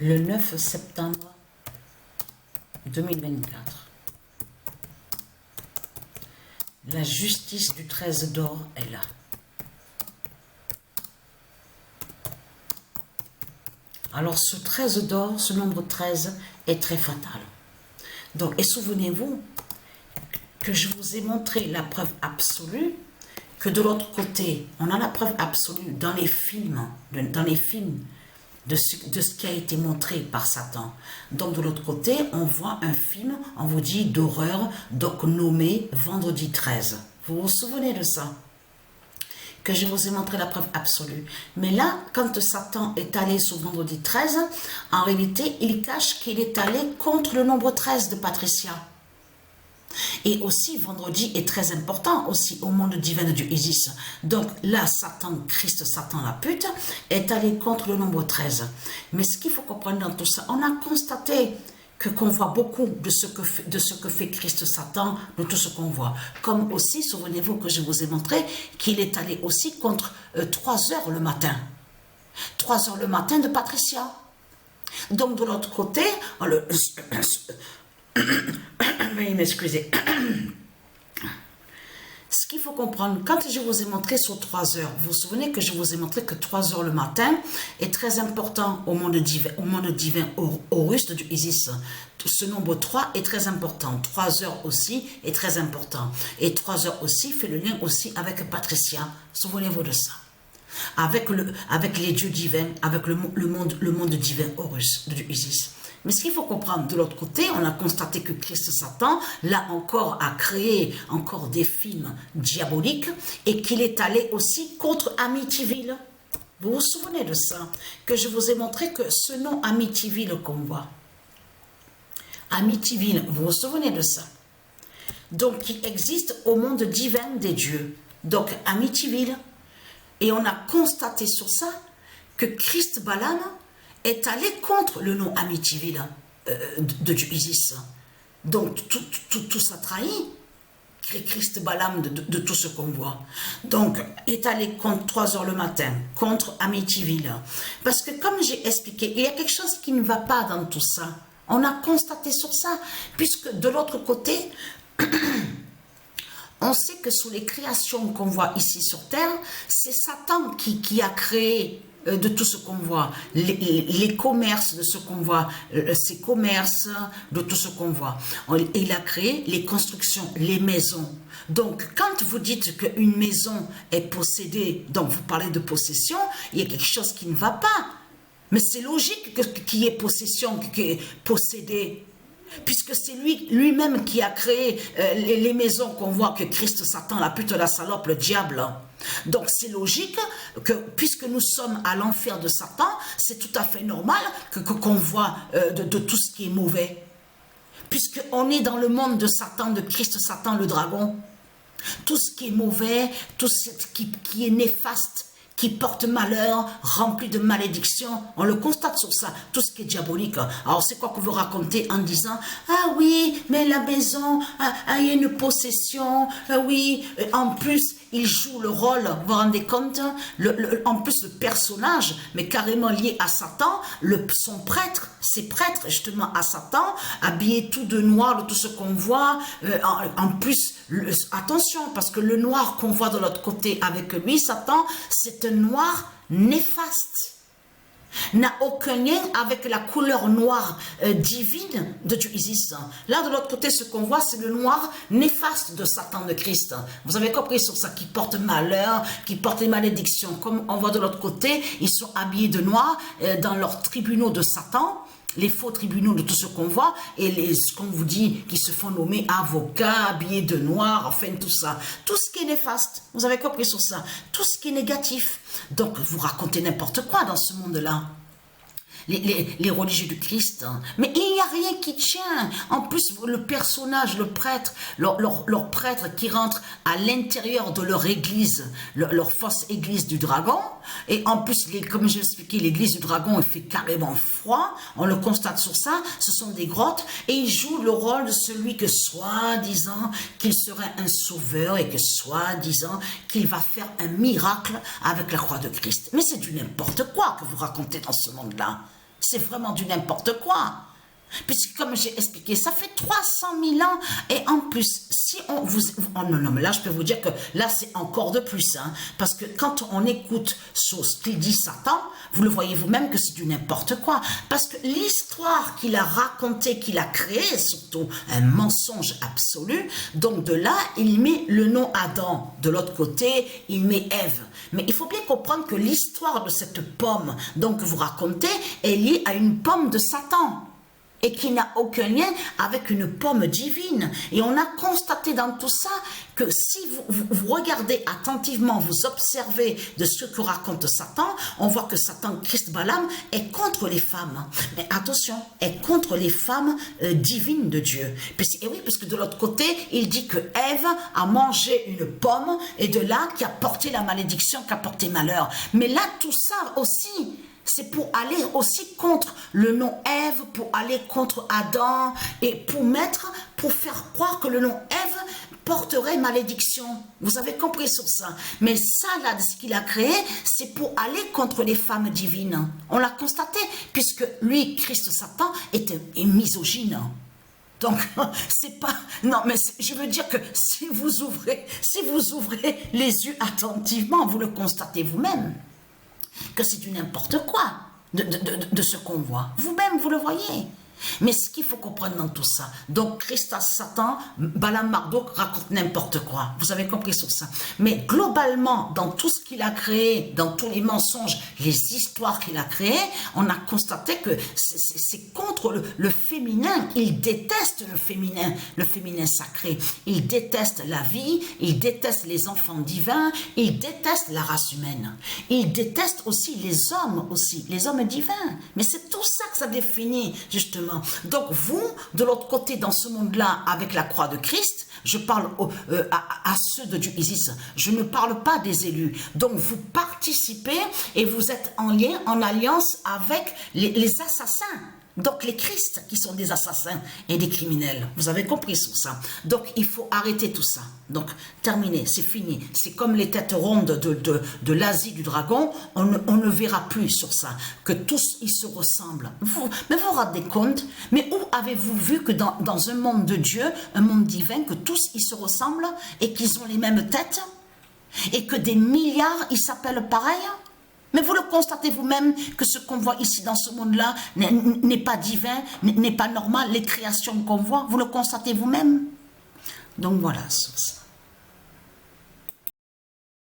le 9 septembre 2024. La justice du 13 d'or est là. Alors ce 13 d'or, ce nombre 13 est très fatal. Donc, et souvenez-vous que je vous ai montré la preuve absolue, que de l'autre côté, on a la preuve absolue dans les films, de ce qui a été montré par Satan. Donc de l'autre côté, on voit un film, on vous dit d'horreur, donc nommé Vendredi 13. Vous vous souvenez de ça? Que je vous ai montré la preuve absolue. Mais là, quand Satan est allé sur Vendredi 13, en réalité, il cache qu'il est allé contre le nombre 13 de Patricia. Et aussi, vendredi est très important aussi au monde divin du Isis. Donc là, Satan, Christ, Satan, la pute, est allé contre le nombre 13. Mais ce qu'il faut comprendre dans tout ça, on a constaté qu'on voit beaucoup de ce que fait Christ, Satan, de tout ce qu'on voit. Comme aussi, souvenez-vous que je vous ai montré qu'il est allé aussi contre 3 heures le matin. 3 heures le matin de Patricia. Donc de l'autre côté, veuillez m'excuser. Ce qu'il faut comprendre, quand je vous ai montré sur 3 heures, vous vous souvenez que je vous ai montré que 3 heures le matin est très important au monde divin Horus du Isis. Ce nombre 3 est très important. 3 heures aussi est très important. Et 3 heures aussi fait le lien aussi avec Patricia. Souvenez-vous de ça. Avec les dieux divins, avec le monde divin Horus du Isis. Mais ce qu'il faut comprendre, de l'autre côté, on a constaté que Christ Satan, là encore, a créé encore des films diaboliques et qu'il est allé aussi contre Amityville. Vous vous souvenez de ça? Que je vous ai montré que ce nom Amityville qu'on voit. Amityville, vous vous souvenez de ça? Donc, qui existe au monde divin des dieux. Donc, Amityville. Et on a constaté sur ça que Christ Balaam est allé contre le nom Amityville du Isis. Donc, tout ça trahit Christ Balaam de tout ce qu'on voit. Donc, est allé contre 3 heures le matin, contre Amityville. Parce que, comme j'ai expliqué, il y a quelque chose qui ne va pas dans tout ça. On a constaté sur ça, puisque de l'autre côté, on sait que sous les créations qu'on voit ici sur Terre, c'est Satan qui a créé de tout ce qu'on voit, les commerces de ce qu'on voit, ces commerces de tout ce qu'on voit. Il a créé les constructions, les maisons. Donc, quand vous dites qu'une maison est possédée, donc vous parlez de possession, il y a quelque chose qui ne va pas. Mais c'est logique qu'il y ait possession, qu'il y ait possédé. Puisque c'est lui-même qui a créé les maisons qu'on voit que Christ, Satan, la pute, la salope, le diable. Donc c'est logique que puisque nous sommes à l'enfer de Satan, c'est tout à fait normal qu'on voit de tout ce qui est mauvais. Puisqu'on est dans le monde de Satan, de Christ, Satan, le dragon. Tout ce qui est mauvais, tout ce qui est néfaste, qui porte malheur, rempli de malédictions, on le constate sur ça, tout ce qui est diabolique. Alors c'est quoi que vous racontez en disant « Ah oui, mais la maison, il y a une possession, oui, en plus, il joue le rôle, vous vous rendez compte, en plus le personnage, mais carrément lié à Satan, son prêtre, ses prêtres justement à Satan, habillés tout de noir, de tout ce qu'on voit, en plus, attention, parce que le noir qu'on voit de l'autre côté avec lui, Satan, c'est un noir néfaste, n'a aucun lien avec la couleur noire divine de Isis. Là, de l'autre côté, ce qu'on voit, c'est le noir néfaste de Satan, de Christ. Vous avez compris sur ça, qui porte malheur, qui porte les malédictions. Comme on voit de l'autre côté, ils sont habillés de noir dans leurs tribunaux de Satan, les faux tribunaux de tout ce qu'on voit, et ce qu'on vous dit, qui se font nommer avocats, habillés de noir, enfin tout ça. Tout ce qui est néfaste, vous avez compris sur ça, tout ce qui est négatif. Donc vous racontez n'importe quoi dans ce monde-là. Les religieux du Christ. Mais il n'y a rien qui tient. En plus, le personnage, le prêtre, leur prêtre qui rentre à l'intérieur de leur église, leur fausse église du dragon. Et en plus, comme je l'expliquais, l'église du dragon, il fait carrément froid. On le constate sur ça. Ce sont des grottes. Et ils jouent le rôle de celui que soi-disant qu'il serait un sauveur et que soi-disant qu'il va faire un miracle avec la croix de Christ. Mais c'est du n'importe quoi que vous racontez dans ce monde-là. C'est vraiment du n'importe quoi. Puisque comme j'ai expliqué, ça fait 300 000 ans. Et en plus, si on vous... Oh non, non, mais là, je peux vous dire que là, c'est encore de plus. Hein, parce que quand on écoute sur ce qu'il dit Satan, vous le voyez vous-même que c'est du n'importe quoi. Parce que l'histoire qu'il a racontée, qu'il a créée, surtout un mensonge absolu. Donc de là, il met le nom Adam. De l'autre côté, il met Ève. Mais il faut bien comprendre que l'histoire de cette pomme, donc que vous racontez, est liée à une pomme de Satan. Et qui n'a aucun lien avec une pomme divine. Et on a constaté dans tout ça que si vous regardez attentivement, vous observez de ce que raconte Satan, on voit que Satan, Christ Balaam, est contre les femmes. Mais attention, est contre les femmes divines de Dieu. Et oui, parce que de l'autre côté, il dit que Ève a mangé une pomme et de là qui a porté la malédiction, qui a porté malheur. Mais là, tout ça aussi... c'est pour aller aussi contre le nom Ève, pour aller contre Adam et pour faire croire que le nom Ève porterait malédiction. Vous avez compris sur ça. Mais ça, là, ce qu'il a créé, c'est pour aller contre les femmes divines. On l'a constaté, puisque lui, Christ Satan, était misogyne. Donc, c'est pas... Non, mais je veux dire que si vous ouvrez les yeux attentivement, vous le constatez vous-même. Que c'est du n'importe quoi de ce qu'on voit. Vous-même, vous le voyez. Mais ce qu'il faut comprendre dans tout ça, donc Christ, Satan, Balaam, Marduk raconte n'importe quoi. Vous avez compris sur ça. Mais globalement, dans tout ce qu'il a créé, dans tous les mensonges, les histoires qu'il a créées, on a constaté que c'est contre le féminin. Il déteste le féminin sacré. Il déteste la vie, il déteste les enfants divins, il déteste la race humaine. Il déteste aussi les hommes divins. Mais c'est tout ça que ça définit, justement. Donc vous, de l'autre côté, dans ce monde-là, avec la croix de Christ, je parle à ceux de Dieu Isis, je ne parle pas des élus. Donc vous participez et vous êtes en lien, en alliance avec les assassins. Donc les Christ qui sont des assassins et des criminels. Vous avez compris sur ça. Donc il faut arrêter tout ça. Donc terminé, c'est fini. C'est comme les têtes rondes de l'Asie du dragon. On ne verra plus sur ça. Que tous ils se ressemblent. Mais vous vous rendez compte? Mais où avez-vous vu que dans un monde de Dieu, un monde divin, que tous ils se ressemblent et qu'ils ont les mêmes têtes? Et que des milliards ils s'appellent pareil? Mais vous le constatez vous-même que ce qu'on voit ici dans ce monde-là n'est pas divin, n'est pas normal, les créations qu'on voit, vous le constatez vous-même. Donc voilà, sur ça.